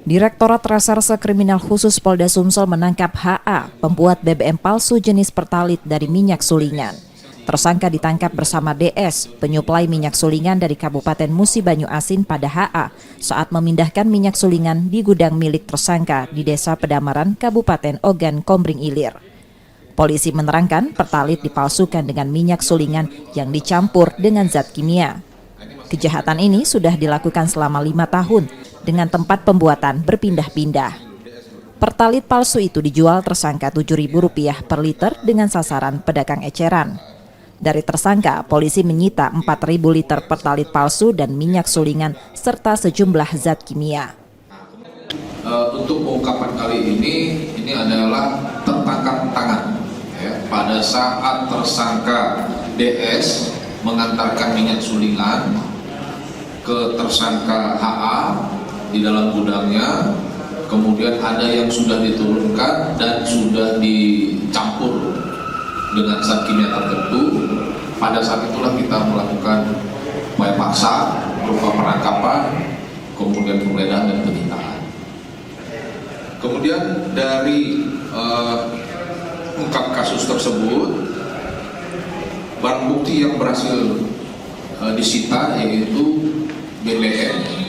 Direktorat Reserse Kriminal Khusus Polda Sumsel menangkap HA, pembuat BBM palsu jenis Pertalit dari minyak sulingan. Tersangka ditangkap bersama DS, penyuplai minyak sulingan dari Kabupaten Musi Banyu Asin pada HA saat memindahkan minyak sulingan di gudang milik tersangka di Desa Pedamaran, Kabupaten Ogan Kombring Ilir. Polisi menerangkan Pertalit dipalsukan dengan minyak sulingan yang dicampur dengan zat kimia. Kejahatan ini sudah dilakukan selama 5 tahun dengan tempat pembuatan berpindah-pindah. Pertalit palsu itu dijual tersangka Rp7.000 per liter dengan sasaran pedagang eceran. Dari tersangka, polisi menyita 4.000 liter pertalit palsu dan minyak sulingan serta sejumlah zat kimia. Untuk pengungkapan kali ini adalah tertangkap tangan ya, pada saat tersangka DS mengantarkan minyak sulingan ke tersangka HA di dalam gudangnya, kemudian ada yang sudah diturunkan dan sudah dicampur dengan zat kimia tertentu. Pada saat itulah kita melakukan upaya paksa berupa penangkapan, kemudian penggeledahan dan penyitaan. Kemudian dari ungkap kasus tersebut, barang bukti yang berhasil disita yaitu BBM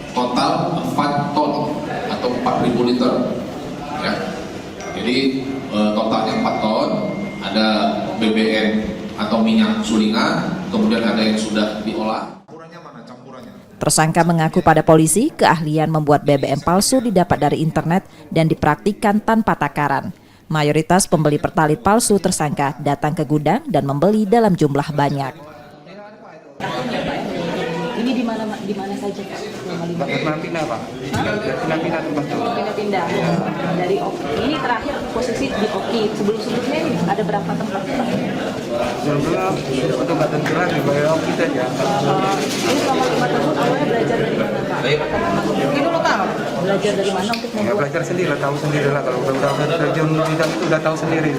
total 4 ton atau 4.000 liter ya. Jadi totalnya 4 ton, ada BBM atau minyak sulingan, kemudian ada yang sudah diolah. Tersangka mengaku pada polisi keahlian membuat BBM palsu didapat dari internet dan dipraktikkan tanpa takaran. Mayoritas pembeli Pertalit palsu tersangka datang ke gudang dan membeli dalam jumlah banyak. Ini di mana saja Pak? Pindah-pindah Pak. Pindah-pindah tempat itu. Pindah-pindah. Dari Oki. Ini terakhir posisi di Oki. Sebelum-sebelumnya ini ada berapa tempat Pak? Sebelumnya untuk badan gerak di bawah Oki saja. Ini selama 5 tahun awalnya belajar dari mana Pak? Ini lokal. Belajar dari mana untuk Ya belajar sendiri, tahu sendiri lah. Kalau udah terjun bidang itu udah tahu sendiri.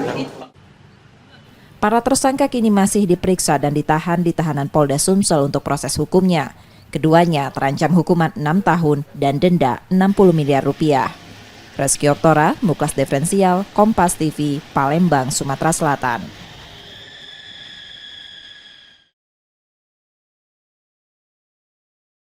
Para tersangka kini masih diperiksa dan ditahan di tahanan Polda Sumsel untuk proses hukumnya. Keduanya terancam hukuman 6 tahun dan denda Rp60 miliar. Reski Oktora, Muklas Diferensial, Kompas TV, Palembang, Sumatera Selatan.